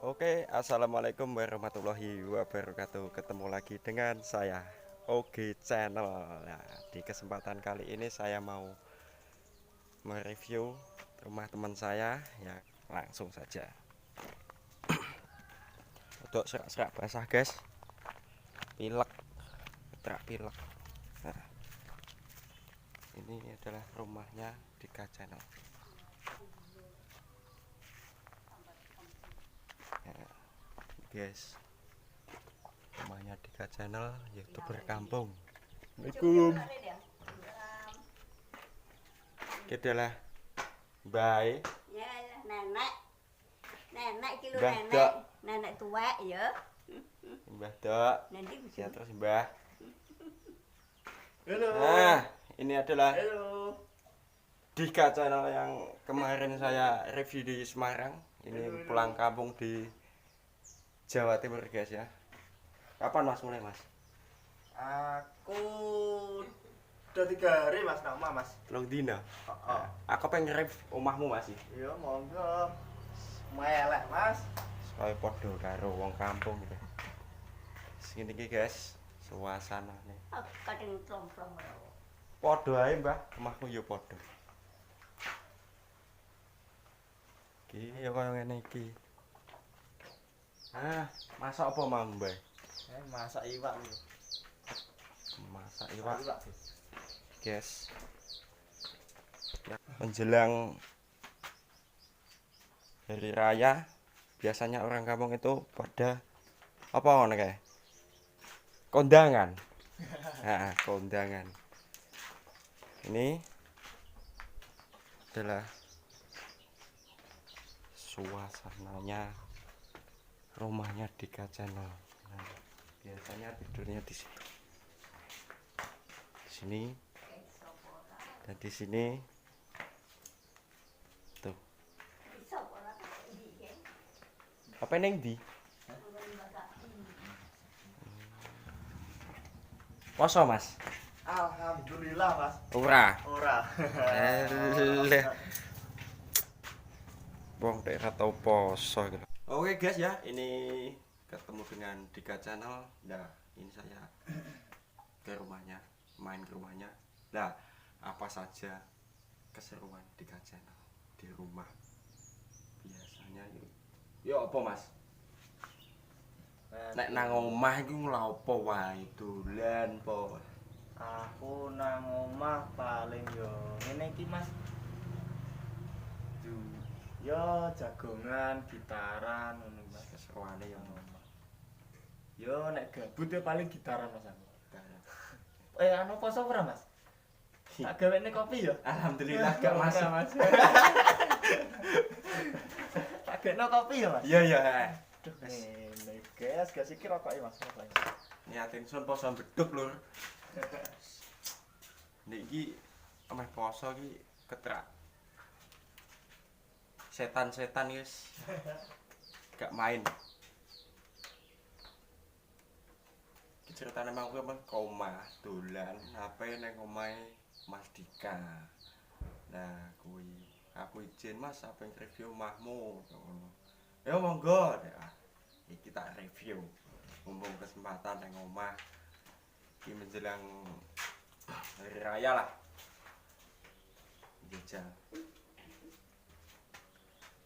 Oke, assalamualaikum warahmatullahi wabarakatuh. Ketemu lagi dengan saya, Oge Channel. Nah, di kesempatan kali ini saya mau mereview rumah teman saya. Ya, langsung saja. Untuk serak-serak basah, guys. Pilek, keterak pilek. Nah, ini adalah rumahnya di Channel. Nah, guys, rumahnya di Channel, YouTuber kampung. Assalamualaikum. Kita lah, bye. Ya, nenek. Nenek iki lho Mbah nenek. Dok. Nenek tuwek ya. Mbah Dok. Nanti Ya bisa. terus Mbah. Halo. Nah, ini adalah Halo. Dika Channel yang kemarin saya review di Semarang. Ini pulang kampung di Jawa Timur, guys ya. Kapan Mas mulai, Mas? Aku udah 3 hari mas nama mas. Telung dina. Oh. Aku pengen review omahmu masih. Iya monggo. Melek mas. Kaya padha karo wong kampung gitu. Segini iki, guys, suasanane. Kadang plong-plong. Padha ae, Mbah. Omahku ya padha. Iki ya kaya ngene iki. Masak apa mau, Mbah? Masak iwak lho. Masak iwak, Iwak. guys. Ya, menjelang hari raya, biasanya orang kampung itu pada apa ngono kae? Kondangan. Nah, kondangan. Ini adalah suasananya rumahnya di Channel. Nah, biasanya tidurnya di situ. Di sini dan di sini. Tuh. Apa neng di? Poso, Mas? Alhamdulillah mas. Ora. Ora. Eleh. Wong nek ora tau poso gitu. Oke guys ya, ini ketemu dengan Dika Channel. Nah, ini saya ke rumahnya, main ke rumahnya. Nah, apa saja keseruan Dika Channel di rumah? Biasanya yo apa Mas? Nek nang omah iku lha apa wae dolan po. Aku nang omah paling yo ngene iki mas. Yo jagongan, gitaran ngono mas. Keseruane yo Yo nek gabut yo paling gitaran mas aku. ngono. Anu poso ora mas? Tak gawene kopi yo. Alhamdulillah gak masuk. mas. Tak gawene kopi yo mas. Iya iya. Aduh, ini guys, gak sikir rokok mas. Niatin sun poso beduk lur. Niki ameh poso iki ketrak. Setan-setan guys. Gak main. Iki ceritane mau kuwi omah dolan, HP nang omahe Mas Dika. Nah, kuwi aku izin Mas, apa yang review omahmu ngono. Ya monggo, iki tak review. Mumpung kesempatan nang omah. Iki menjelang hari raya lah. Jajal.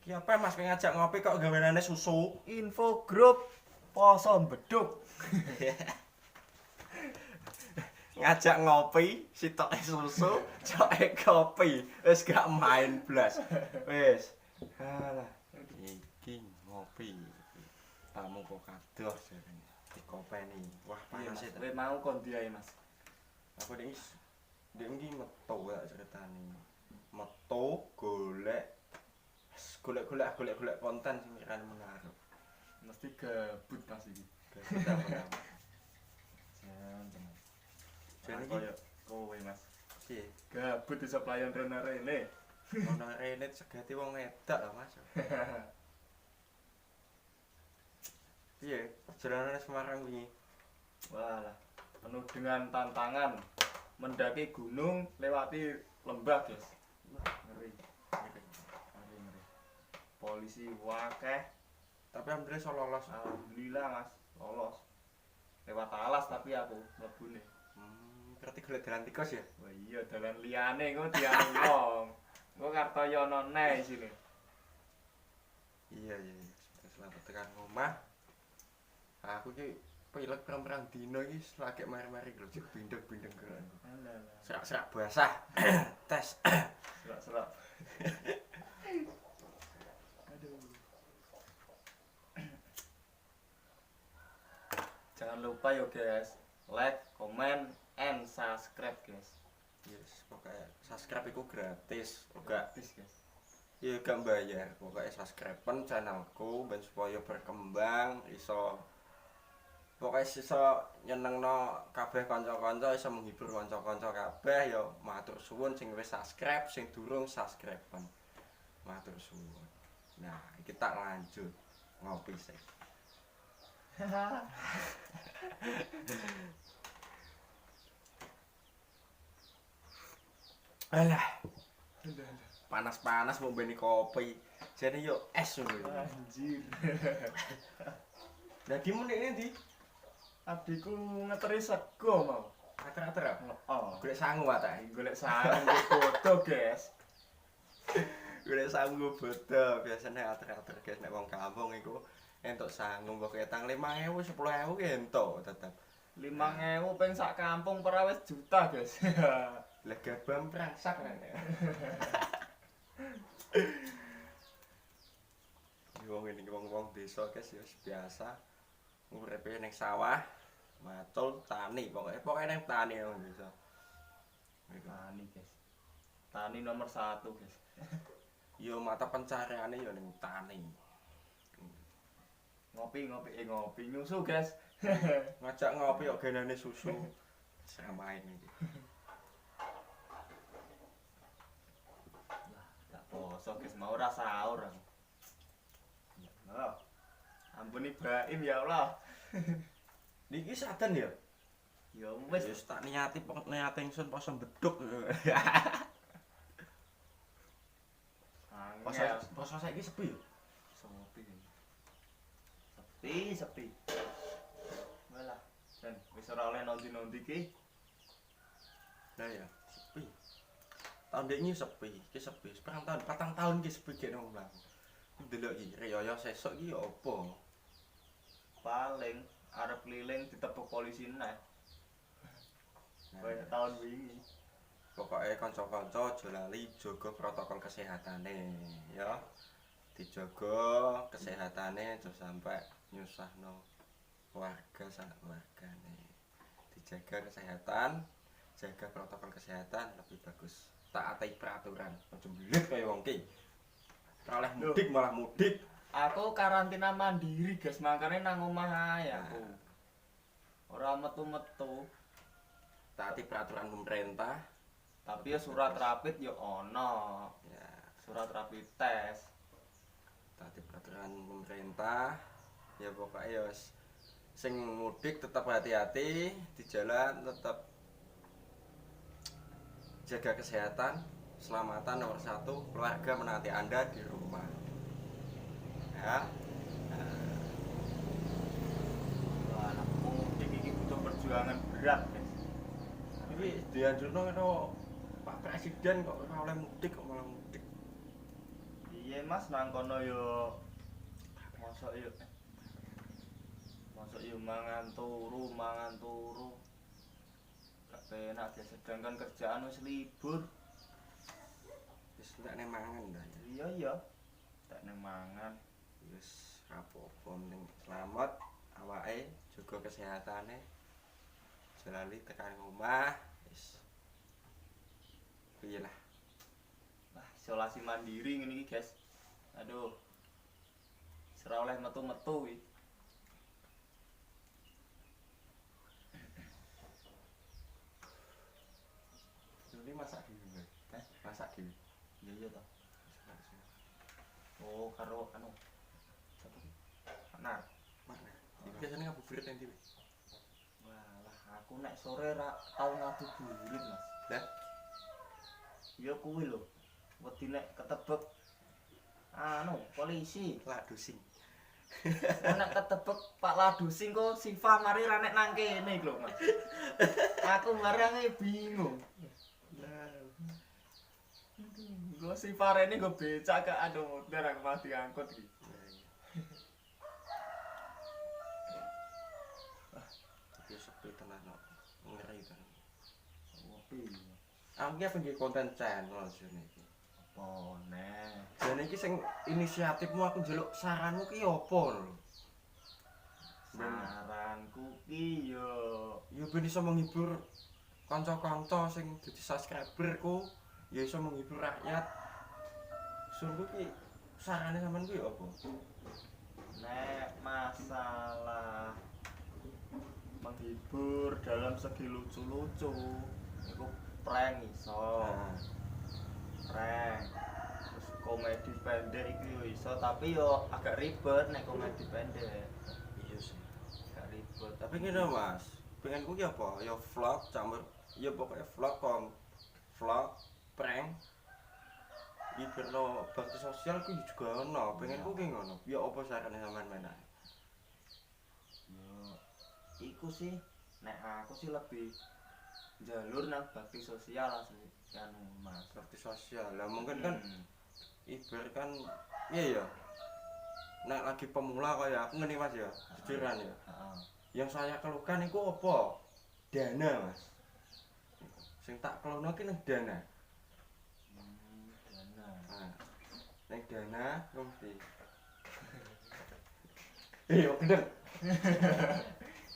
Ki apa Mas pengen ngajak ngopi kok gawenane susu? Info grup poso beduk. Ngajak ngopi, sitoke susu, coke kopi. Wis gak main blas. Wis. Halah, iki ngopi. Tamu kok kados jarene. Dikopeni. Wah, panas e. Kowe mau kondi ae mas. Aku iki iki metu gak ceritane. Metu golek konten sing kirane menarik. Mesti gabut mas iki. Jangan Jangan koyo kowe mas. Piye? Gabut iso playon rene-rene. Ono rene segati wong edak lho Mas. Piye? Perjalanan Semarang wingi. Walah, penuh dengan tantangan. Mendaki gunung, lewati lembah, guys. Wah, ngeri. Ngeri. Polisi wakeh, Tapi alhamdulillah iso lolos. Alhamdulillah Mas, lolos. Lewat alas tapi aku mlebune. Berarti golek dalan tikus ya? Wah iya dalan liyane engko dianu wong. Engko Kartoyono neh isine. Iya. Selamat tekan omah. Aku ki pilek pirang-pirang dino iki lagi mari-mari lho cek bindeng-bindeng gerak. Alah. Serak-serak basah. Tes. Serak-serak. Aduh. Jangan lupa yo guys, like, comment, and subscribe guys. Yes, pokoknya subscribe iku gratis. Enggak, Gratis guys. ya gak bayar. Pokoknya subscribe channelku ben supaya berkembang, iso pokoknya iso nyenengno kabeh kanca-kanca, iso menghibur kanca-kanca kabeh ya matur suwun sing wis subscribe, sing durung subscribe-an. Matur suwun. Nah, iki tak lanjut ngopi sih. Alah, panas-panas mau beli kopi. Jadi yo es ngono. Anjir. Lah di menit ini di Adikku ngeteri sego mau. ater-ater. Oh, Golek sangu wae. golek sarung foto guys. Golek sangu bodo. Biasane ater-ater guys nek wong kampung iku entuk sangu mbok ketang 5.000 10.000 ki entuk tetep. 5.000 ping sak kampung perawis juta guys. Lah gabam prangsak nek. Wong ini wong desa guys ya biasa uripe ning sawah, macul tani pokoknya ning tani wong desa. Tani guys. Tani nomor 1 guys. Yo mata pencariane yo ning tani. Ngopi nyusu guys. Ngajak ngopi kok genane susu. Samain iki. Tak poso guys, mau ora sahur aku. Ya Allah. Ampun Ibrahim ya Allah. Niki saden ya. Ya wis Wis tak niati ingsun poso beduk. Poso saiki sepi ya. Sepi. Walah, dan wis ora oleh nondi-nondi ki. Nah ya, sepi. Tahun ini sepi, iki sepi. Patang tahun iki sepi gek nang omah. Ndelok iki riyaya sesuk iki ya apa? Paling arep keliling ditepuk polisi neh. Kayak tahun wingi. Pokoknya kanca-kanca aja lali jaga protokol kesehatane ya. Dijaga kesehatane aja sampai nyusahno warga sak wargane. Dijaga kesehatan, jaga protokol kesehatan lebih bagus. Taati peraturan, aja mbelit kaya wong ki. Ora oleh mudik malah mudik. Aku karantina mandiri guys, makane nang omah ae aku. Ora metu-metu, Taati peraturan pemerintah. tapi ya surat rapid ya ono. Ya, Surat rapid tes. taati peraturan pemerintah. Ya pokoknya ya sing mudik tetap hati-hati di jalan, tetap jaga kesehatan, keselamatan nomor 1, keluarga menanti Anda di rumah. Ya. Wah, anak mudik iki butuh perjuangan berat guys. Ini dianjurno karo Pak Presiden kok ora oleh mudik kok malah mudik. Iya Mas, nang kono yo mosok yo mangan turu. Gak penak guys, sedangkan kerjaan wis libur. Wis ndak nek mangan dah ya. Iya, tak nang mangan. Wis apa-apa penting selamat awake, jaga kesehatane. Jalali tekan omah, wis. Piye lah. Nah, isolasi mandiri ngene iki guys. Aduh. Ora oleh metu-metu iki. Ini masak dhewe. Masak dhewe. Iya toh. Oh, karo anu. Satu. Anar. Mana? Biasanya ngabuburit nanti. Walah, aku nek sore ra tau ngabuburit, Mas. Lah, Ya kuwi lho. Wedi nek ketebek anu, polisi. lah dusing. Nek ketebek Pak Ladusi kok Siva mari ra nek nang kene iku lho Mas. Aku marane bingung. Gue Siva rene gue becak gak aduh muter aku malah diangkut iki. Iki sepi tenan kok. Ngeri kan. Ngopi. Aku ki pengen konten channel jane iki. Apa neh? Jane iki sing inisiatifmu aku njaluk saranmu ki apa lho? Saranku ki yo Ya ben iso menghibur kanca-kanca sing dadi subscriberku, ya iso menghibur rakyat. Sungguh ki sarane sampean ku ya apa? nek masalah menghibur dalam segi lucu-lucu iku prank iso. Nah, Prank. Terus komedi pendek iki yo iso tapi yo agak ribet nek komedi pendek. iya sih. Agak ribet. Tapi ngene Mas, pengenku ki apa? Ya vlog campur ya pokoknya vlog, prank. Iberno bakti sosial ku juga ono, pengenku ki ngono. Ya apa sarane sampean menak? Yo iku sih nek aku sih lebih jalur nang bakti sosial asli kan Mas. Bakti sosial. Lah mungkin kan Hmm. ibarat kan iya ya. Nek lagi pemula kaya aku ngene Mas ya, jujuran ya. Heeh. Yang saya keluhkan itu apa? Dana Mas. Sing tak keluhno ki ning dana. Bener. Nah, ning dana ku mesti. Iya bener.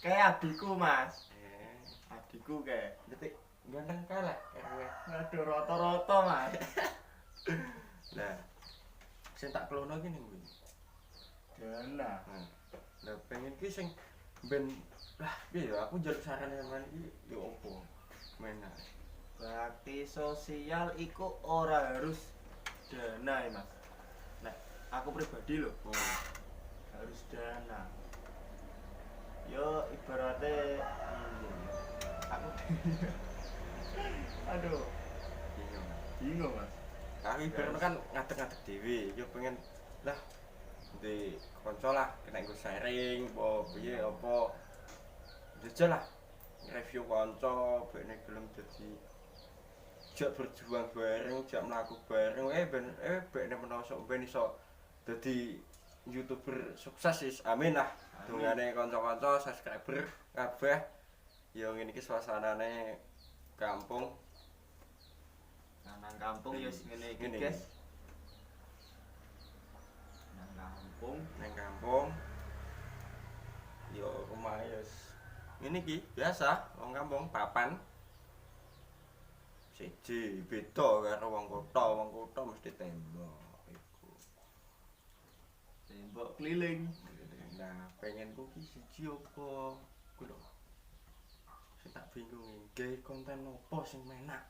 Kayak adikku Mas. Eh, Adikku kayak detik ganteng kalek RW. ngaduh rata-rata Mas. Nah, sing tak keluhno ki ning kuwi. Dana. Nah, lah pengen ki sing ben lah piye ya aku njaluk saran sampean iki yo opo? Menak. Bakti sosial iku ora harus dana ya Mas. Nek aku pribadi loh Oh, harus dana. Yo ibaratnya aku aduh bingung. bingung Mas. Aku ibaratnya kan ngadeg-ngadeg dhewe, yo pengen lah di kanca lah kena nggo sharing apa piye apa. Jajal lah review kanca bekne gelem dadi jak berjuang bareng, jak mlaku bareng bekne menawa ben iso dadi YouTuber sukses is. Amin lah. Amin. Dungane kanca-kanca subscriber kabeh. Ya ngene iki suasanane kampung. Nang kampung ya ngene iki Ngene guys. Nang kampung Neng kampung yo rumah ya ngene iki biasa wong kampung papan siji beda karo wong kutha mesti tembok iku. tembok keliling. Nah pengenku ki siji apa ku lho sing tak bingung gawe konten opo sing menak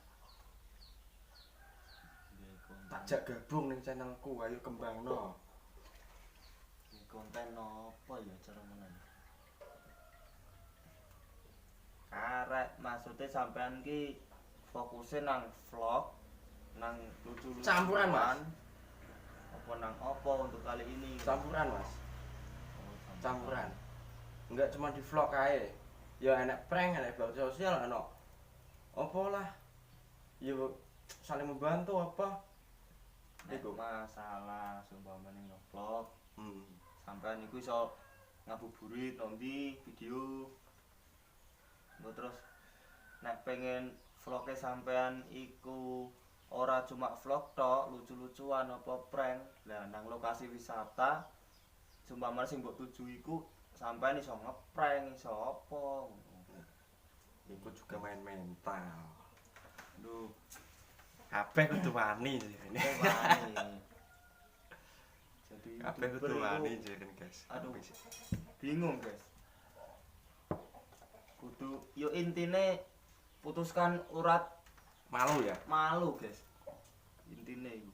tak jak gabung ning channelku ayo kembangno. Konten apa ya cara menan? Karek maksudnya sampean ki fokusnya nang vlog, nang lucu-lucuan. Campuran, Mas. Apa nang apa untuk kali ini? Campuran Mas, Oh, campuran. Enggak cuma di vlog ae. Ya enak prank, enak bakti sosial, enak apa lah. Ya saling membantu apa. Nek Iku. masalah seumpamane nge-vlog, Hmm. sampean iku iso ngabuburit nanti video. Nggo terus nek pengen vlognya sampean iku ora cuma vlog tok, lucu-lucuan apa prank. Lah nang lokasi wisata seumpamane sing mbok tuju iku sampean iso ngeprank, iso apa. Iku juga main mental. Duh, Kabeh kudu wani sih ini. wani. Jadi Kabeh YouTuber kudu iku wani jeren guys. Aduh. bingung, guys. Kudu yo intine putuskan urat Malu ya. malu, guys. Intine iku.